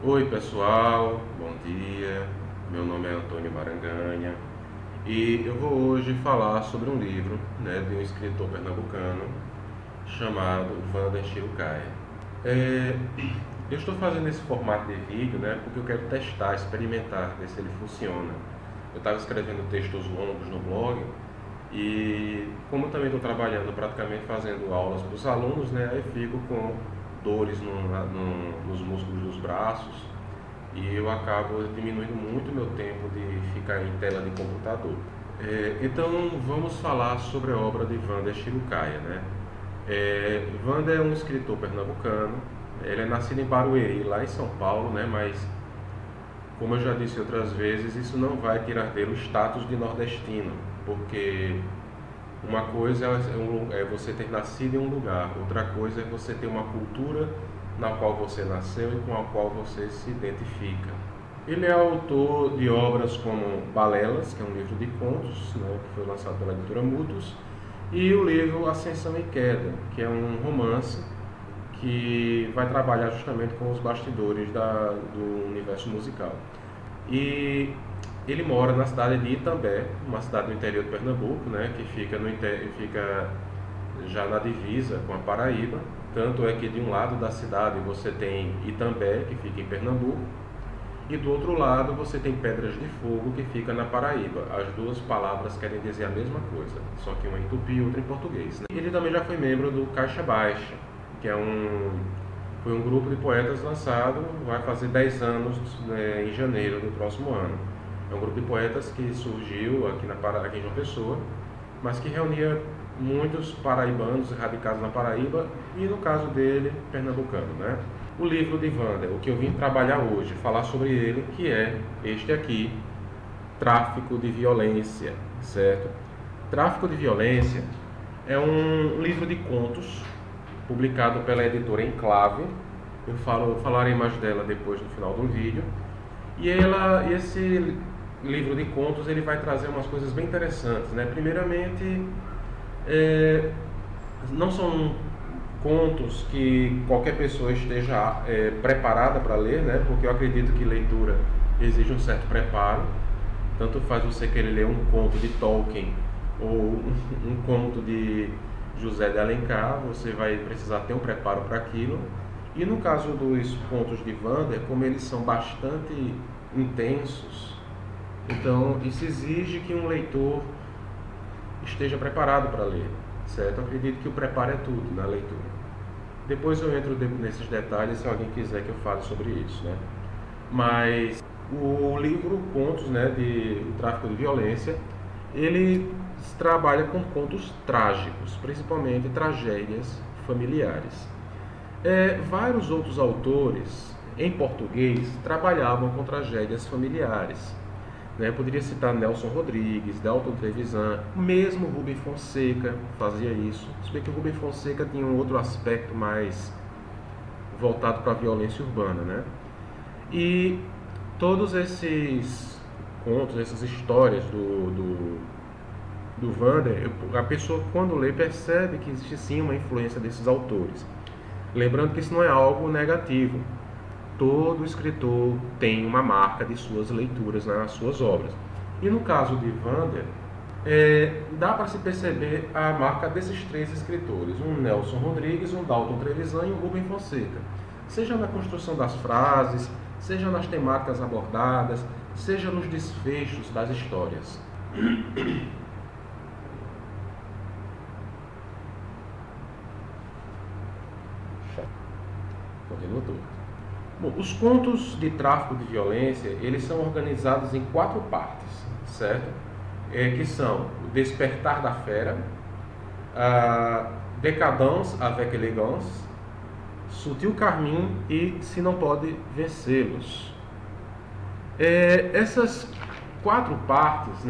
Oi pessoal, bom dia. Meu nome é Antônio Maranganha e eu vou hoje falar sobre um livro, de um escritor pernambucano chamado Wander Shirukaia. É, eu estou fazendo esse formato de vídeo, porque eu quero testar, experimentar, ver se ele funciona. Eu estava escrevendo textos longos no blog e como eu também estou trabalhando praticamente fazendo aulas para os alunos, aí eu fico com dores nos músculos dos braços e eu acabo diminuindo muito meu tempo de ficar em tela de computador. Então vamos falar sobre a obra de Wander Shirukaia, Wander é um escritor pernambucano. Ele é nascido em Barueri, lá em São Paulo, mas como eu já disse outras vezes, isso não vai tirar dele o status de nordestino, porque uma coisa é você ter nascido em um lugar, outra coisa é você ter uma cultura na qual você nasceu e com a qual você se identifica. Ele é autor de obras como Balelas, que é um livro de contos, que foi lançado pela editora Mutus, e o livro Ascensão e Queda, que é um romance que vai trabalhar justamente com os bastidores do universo musical. E ele mora na cidade de Itambé, uma cidade do interior de Pernambuco, que fica já na divisa com a Paraíba. Tanto é que de um lado da cidade você tem Itambé, que fica em Pernambuco, e do outro lado você tem Pedras de Fogo, que fica na Paraíba. As duas palavras querem dizer a mesma coisa, só que uma em tupi e outra em português. Ele também já foi membro do Caixa Baixa, que foi um grupo de poetas lançado, vai fazer 10 anos, em janeiro do próximo ano. É um grupo de poetas que surgiu aqui em João Pessoa, mas que reunia muitos paraibanos radicados na Paraíba e, no caso dele, pernambucano. O livro de Wander, o que eu vim trabalhar hoje, falar sobre ele, que é este aqui, Tráfico de Violência, certo? Tráfico de Violência é um livro de contos publicado pela editora Enclave. Falarei mais dela depois no final do vídeo. E esse livro de contos ele vai trazer umas coisas bem interessantes, Primeiramente, não são contos que qualquer pessoa esteja preparada para ler, porque eu acredito que leitura exige um certo preparo. Tanto faz você querer ler um conto de Tolkien ou um conto de José de Alencar, você vai precisar ter um preparo para aquilo. E no caso dos contos de Wander, como eles são bastante intensos, então isso exige que um leitor esteja preparado para ler, certo? Eu acredito que o preparo é tudo na leitura. Depois eu entro nesses detalhes se alguém quiser que eu fale sobre isso, Mas o livro Contos, de Tráfico de Violência, ele trabalha com contos trágicos, principalmente tragédias familiares. Vários outros autores em português trabalhavam com tragédias familiares. Poderia citar Nelson Rodrigues, Dalton Trevisan, mesmo Rubem Fonseca fazia isso. Se bem que o Rubem Fonseca tinha um outro aspecto mais voltado para a violência urbana, E todos esses contos, essas histórias do Wander, a pessoa quando lê percebe que existe sim uma influência desses autores. Lembrando que isso não é algo negativo. Todo escritor tem uma marca de suas leituras nas suas obras. E no caso de Wander, dá para se perceber a marca desses três escritores, um Nelson Rodrigues, um Dalton Trevisan e um Rubem Fonseca. Seja na construção das frases, seja nas temáticas abordadas, seja nos desfechos das histórias. Continua tudo. Bom, os contos de tráfico de violência, eles são organizados em 4 partes, certo? Que são o Despertar da Fera, a Décadence avec élégance, Sutil Carmim e Se Não Pode Vencê-los. Essas 4 partes,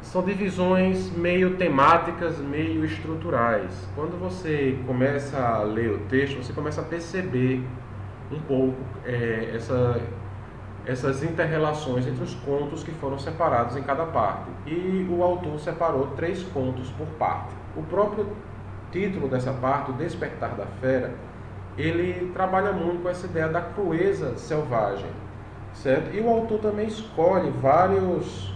são divisões meio temáticas, meio estruturais. Quando você começa a ler o texto, você começa a perceber um pouco essas interrelações entre os contos que foram separados em cada parte. E o autor separou 3 contos por parte. O próprio título dessa parte, O Despertar da Fera, ele trabalha muito com essa ideia da crueza selvagem, certo? E o autor também escolhe vários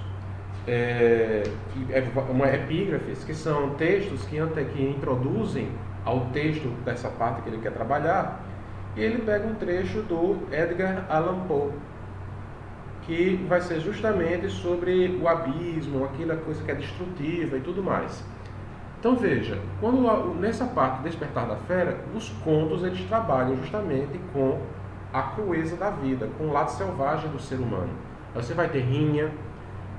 epígrafes, que são textos que introduzem ao texto dessa parte que ele quer trabalhar, e ele pega um trecho do Edgar Allan Poe, que vai ser justamente sobre o abismo, aquela coisa que é destrutiva e tudo mais. Então veja, nessa parte do Despertar da Fera, os contos eles trabalham justamente com a crueza da vida, com o lado selvagem do ser humano. Você vai ter Rinha,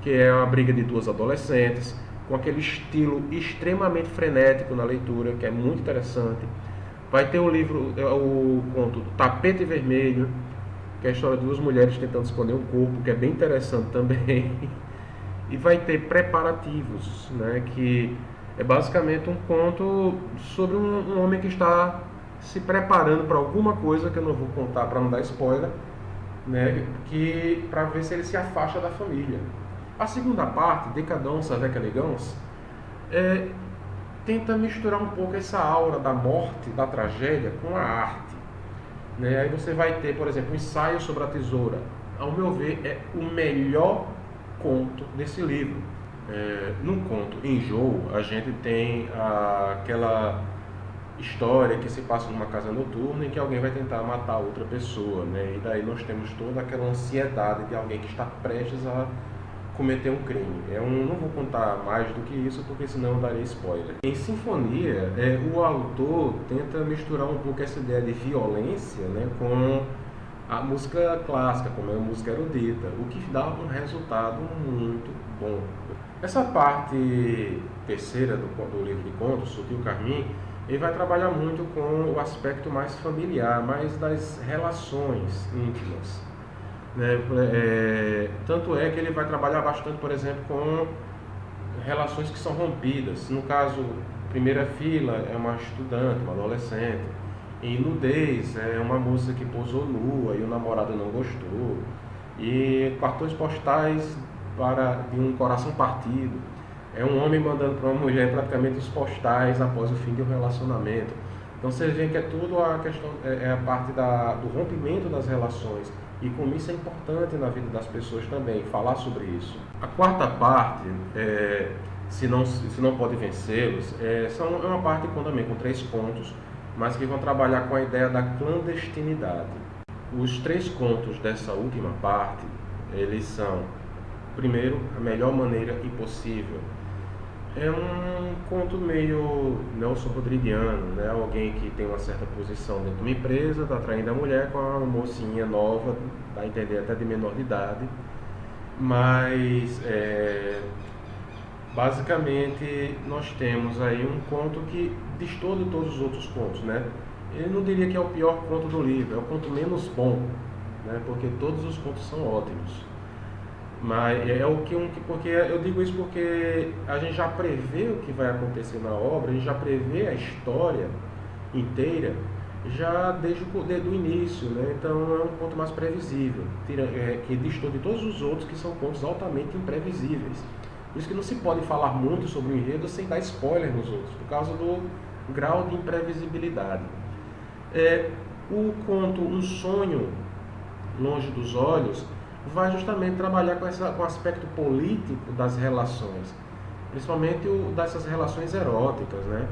que é uma briga de duas adolescentes, com aquele estilo extremamente frenético na leitura, que é muito interessante. Vai ter o conto Tapete Vermelho, que é a história de duas mulheres tentando esconder um corpo, que é bem interessante também. E vai ter Preparativos, né, que é basicamente um conto sobre um homem que está se preparando para alguma coisa, que eu não vou contar para não dar spoiler, né, para ver se ele se afasta da família. A segunda parte, Décadence avec élégance, tenta misturar um pouco essa aura da morte, da tragédia, com a arte. Né? Aí você vai ter, por exemplo, um ensaio sobre a tesoura. Ao meu ver, é o melhor conto desse livro. No conto Enjoo, a gente tem aquela história que se passa numa casa noturna em que alguém vai tentar matar outra pessoa, né? E daí nós temos toda aquela ansiedade de alguém que está prestes a cometer um crime. Eu não vou contar mais do que isso, porque senão eu daria spoiler. Em Sinfonia, o autor tenta misturar um pouco essa ideia de violência, né, com a música clássica, como é a música erudita, o que dá um resultado muito bom. Essa parte terceira do livro de contos, Sutil Carmim, ele vai trabalhar muito com o aspecto mais familiar, mais das relações íntimas. Né? Tanto é que ele vai trabalhar bastante, por exemplo, com relações que são rompidas. No caso, Primeira Fila é uma estudante, uma adolescente. Em Nudez é uma moça que posou nua e o namorado não gostou. E Cartões Postais de um Coração Partido é um homem mandando para uma mulher praticamente os postais após o fim de um relacionamento. Então você vê que é tudo a questão, a parte do rompimento das relações. E como isso é importante na vida das pessoas também, falar sobre isso. A quarta parte, se não pode vencê-los, é uma parte também com 3 contos, mas que vão trabalhar com a ideia da clandestinidade. Os 3 contos dessa última parte, eles são, primeiro, A Melhor Maneira Impossível. É um conto meio Nelson Rodriguiano, né? Alguém que tem uma certa posição dentro de uma empresa, está traindo a mulher com uma mocinha nova, dá a entender até de menor de idade, mas basicamente nós temos aí um conto que destoa de todos os outros contos, né? Eu não diria que é o pior conto do livro, é o conto menos bom, né? Porque todos os contos são ótimos. Mas porque eu digo isso porque a gente já prevê o que vai acontecer na obra, a gente já prevê a história inteira já desde o início, né? Então é um conto mais previsível, que distorce de todos os outros que são contos altamente imprevisíveis. Por isso que não se pode falar muito sobre o enredo sem dar spoiler nos outros, por causa do grau de imprevisibilidade. O conto Um Sonho Longe dos Olhos vai justamente trabalhar com o aspecto político das relações, principalmente dessas relações eróticas, né?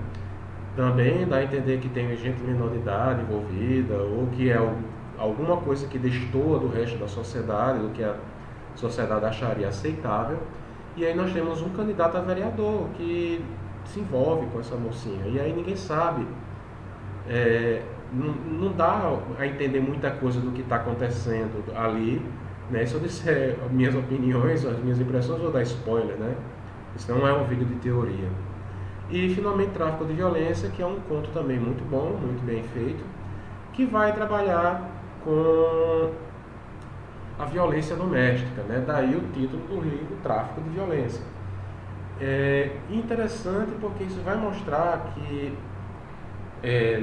Também dá a entender que tem gente menor de idade envolvida, ou que é alguma coisa que destoa do resto da sociedade, do que a sociedade acharia aceitável. E aí nós temos um candidato a vereador que se envolve com essa mocinha, e aí ninguém sabe, não dá a entender muita coisa do que está acontecendo ali, né? Se eu disser minhas opiniões, as minhas impressões, eu vou dar spoiler, né? Isso não é um vídeo de teoria. E finalmente Tráfico de Violência, que é um conto também muito bom, muito bem feito, que vai trabalhar com a violência doméstica, né? Daí o título do livro, Tráfico de Violência. É interessante porque isso vai mostrar que,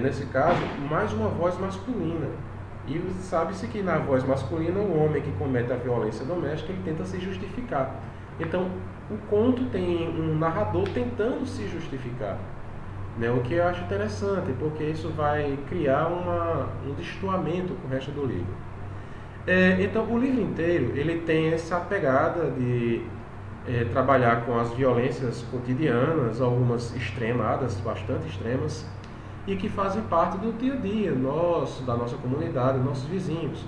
nesse caso, mais uma voz masculina. E sabe-se que na voz masculina, o homem que comete a violência doméstica, ele tenta se justificar. Então, o conto tem um narrador tentando se justificar. né? O que eu acho interessante, porque isso vai criar um destoamento com o resto do livro. Então, o livro inteiro ele tem essa pegada de trabalhar com as violências cotidianas, algumas extremadas, bastante extremas, e que fazem parte do dia a dia nosso, da nossa comunidade, dos nossos vizinhos.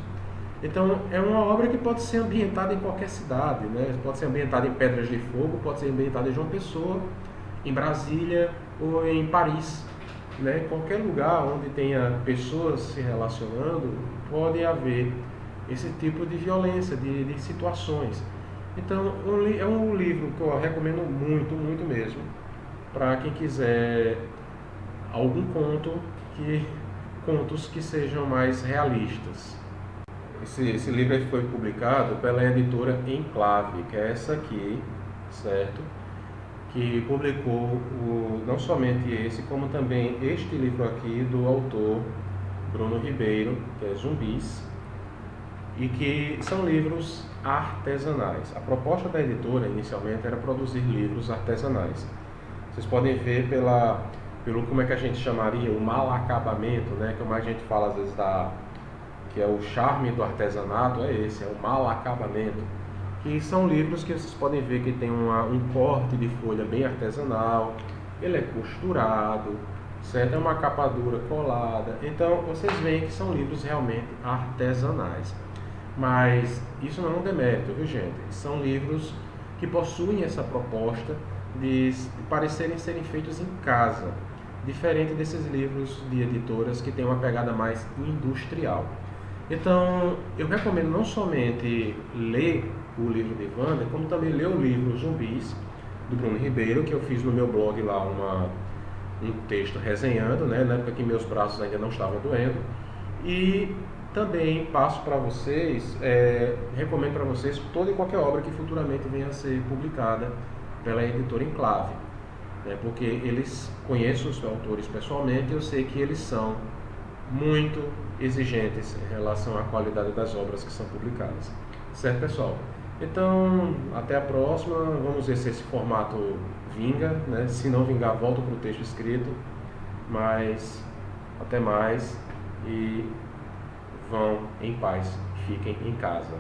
Então, é uma obra que pode ser ambientada em qualquer cidade, né? Pode ser ambientada em Pedras de Fogo, pode ser ambientada em João Pessoa, em Brasília ou em Paris, né? Qualquer lugar onde tenha pessoas se relacionando, pode haver esse tipo de violência, de situações. Então, é um livro que eu recomendo muito, muito mesmo, para quem quiser algum contos que sejam mais realistas. Esse livro foi publicado pela editora Enclave, que é essa aqui, certo? Que publicou não somente esse, como também este livro aqui do autor Bruno Ribeiro, que é Zumbis, e que são livros artesanais. A proposta da editora inicialmente era produzir livros artesanais. Vocês podem ver pelo como é que a gente chamaria o mal acabamento, né? Como a gente fala às vezes que é o charme do artesanato, é esse, é o mal acabamento. Que são livros que vocês podem ver que tem um corte de folha bem artesanal, ele é costurado, certo? É uma capa dura colada. Então vocês veem que são livros realmente artesanais. Mas isso não é um demérito, viu gente? São livros que possuem essa proposta de parecerem serem feitos em casa, diferente desses livros de editoras que têm uma pegada mais industrial. Então, eu recomendo não somente ler o livro de Wanda, como também ler o livro Zumbis, do Bruno Ribeiro, que eu fiz no meu blog lá um texto resenhando, né, na época que meus braços ainda não estavam doendo. E também passo para vocês, recomendo para vocês toda e qualquer obra que futuramente venha a ser publicada pela editora Enclave, né, porque eles conheço os autores pessoalmente e eu sei que eles são muito exigentes em relação à qualidade das obras que são publicadas. Certo, pessoal? Então, até a próxima. Vamos ver se esse formato vinga, né? Se não vingar, volto para o texto escrito. Mas, até mais e vão em paz. Fiquem em casa.